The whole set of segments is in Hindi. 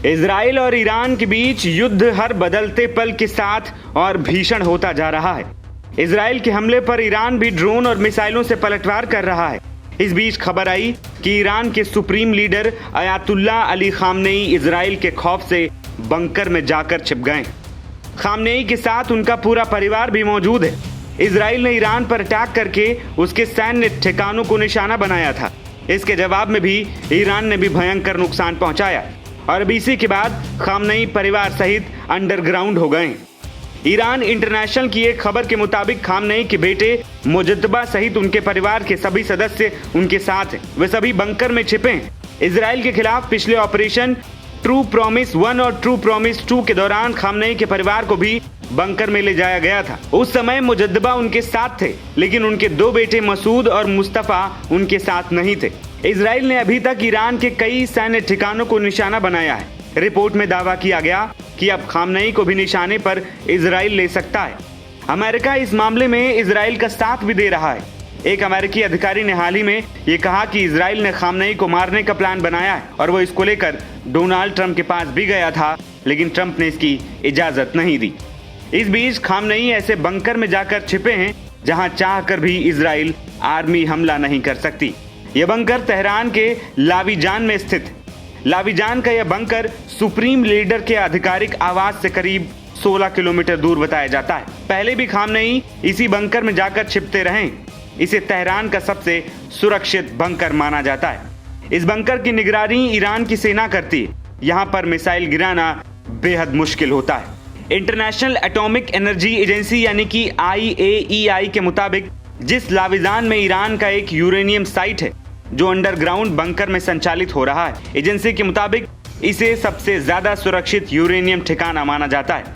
इजराइल और ईरान के बीच युद्ध हर बदलते पल के साथ और भीषण होता जा रहा है। इजराइल के हमले पर ईरान भी ड्रोन और मिसाइलों से पलटवार कर रहा है। इस बीच खबर आई कि ईरान के supreme leader Ayatollah Ali Khamenei Israel के खौफ से बंकर में जाकर छिप गए। खामनेई के साथ उनका पूरा परिवार भी मौजूद है। इजराइल ने ईरान पर अटैक करके उसके सैन्य ठिकानों को निशाना बनाया था। इसके जवाब में भी ईरान ने भी भयंकर नुकसान पहुंचाया और अब इसी के बाद खामनेई परिवार सहित अंडरग्राउंड हो गए। ईरान इंटरनेशनल की एक खबर के मुताबिक खामनेई के बेटे मुजद्दबा सहित उनके परिवार के सभी सदस्य उनके साथ हैं। वे सभी बंकर में छिपे हैं। इजराइल के खिलाफ पिछले ऑपरेशन ट्रू प्रॉमिस 1 और ट्रू प्रॉमिस 2 के दौरान खामनेई के परिवार को भी बंकर में ले जाया गया था। उस समय मुजद्दबा उनके साथ थे, लेकिन उनके दो बेटे मसूद और मुस्तफा उनके साथ नहीं थे। इजराइल ने अभी तक ईरान के कई सैन्य ठिकानों को निशाना बनाया है। रिपोर्ट में दावा किया गया कि अब खामनेई को भी निशाने पर इजराइल ले सकता है। अमेरिका इस मामले में इजराइल का साथ भी दे रहा है। एक अमेरिकी अधिकारी ने हाल ही में ये कहा कि इजराइल ने खामनेई को मारने का प्लान बनाया है और वो इसको लेकर डोनाल्ड ट्रंप के पास भी गया था, लेकिन ट्रंप ने इसकी इजाजत नहीं दी। इस बीच खामनेई ऐसे बंकर में जाकर छिपे हैं जहां चाहकर भी इजराइल आर्मी हमला नहीं कर सकती। यह बंकर तेहरान के लाविजान में स्थित है। लाविजान का यह बंकर सुप्रीम लीडर के आधिकारिक आवास से करीब 16 किलोमीटर दूर बताया जाता है। पहले भी खामनेई इसी बंकर में जाकर छिपते रहे। इसे तेहरान का सबसे सुरक्षित बंकर माना जाता है। इस बंकर की निगरानी ईरान की सेना करती है। यहाँ पर मिसाइल गिराना बेहद मुश्किल होता है। इंटरनेशनल एटॉमिक एनर्जी एजेंसी यानी कि IAEA के मुताबिक जिस लाविजान में ईरान का एक यूरेनियम साइट है जो अंडरग्राउंड बंकर में संचालित हो रहा है, एजेंसी के मुताबिक इसे सबसे ज्यादा सुरक्षित यूरेनियम ठिकाना माना जाता है।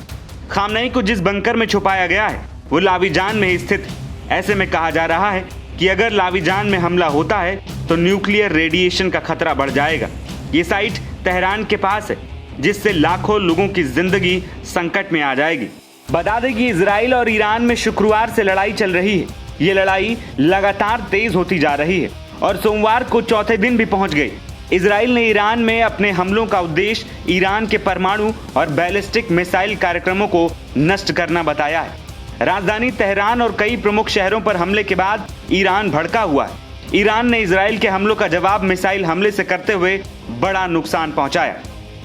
खामनेई को जिस बंकर में छुपाया गया है वो लाविजान में स्थित है। ऐसे में कहा जा रहा है कि अगर लाविजान में हमला होता है तो न्यूक्लियर रेडिएशन का खतरा बढ़ जाएगा। ये साइट तेहरान के पास है, जिससे लाखों लोगों की जिंदगी संकट में आ जाएगी। बता दें कि इजराइल और ईरान में शुक्रवार से लड़ाई चल रही है। ये लड़ाई लगातार तेज होती जा रही है और सोमवार को चौथे दिन भी पहुंच गई। इजराइल ने ईरान में अपने हमलों का उद्देश्य ईरान के परमाणु और बैलिस्टिक मिसाइल कार्यक्रमों को नष्ट करना बताया है। राजधानी तेहरान और कई प्रमुख शहरों पर हमले के बाद ईरान भड़का हुआ है। ईरान ने इजराइल के हमलों का जवाब मिसाइल हमले से करते हुए बड़ा नुकसान पहुंचाया।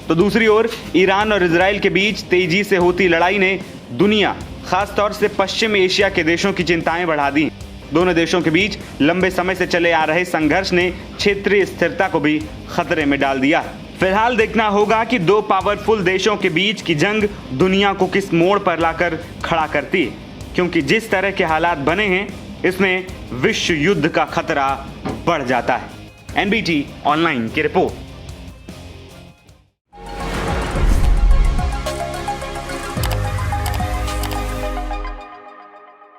तो दूसरी ओर ईरान और इजराइल के बीच तेजी से होती लड़ाई ने दुनिया, खासतौर से पश्चिम एशिया के देशों की चिंताएं बढ़ा दी। दोनों देशों के बीच लंबे समय से चले आ रहे संघर्ष ने क्षेत्रीय स्थिरता को भी खतरे में डाल दिया। फिलहाल देखना होगा कि दो पावरफुल देशों के बीच की जंग दुनिया को किस मोड़ पर लाकर खड़ा करती है, क्योंकि जिस तरह के हालात बने हैं इसमें विश्व युद्ध का खतरा बढ़ जाता है। NBT ऑनलाइन की रिपोर्ट।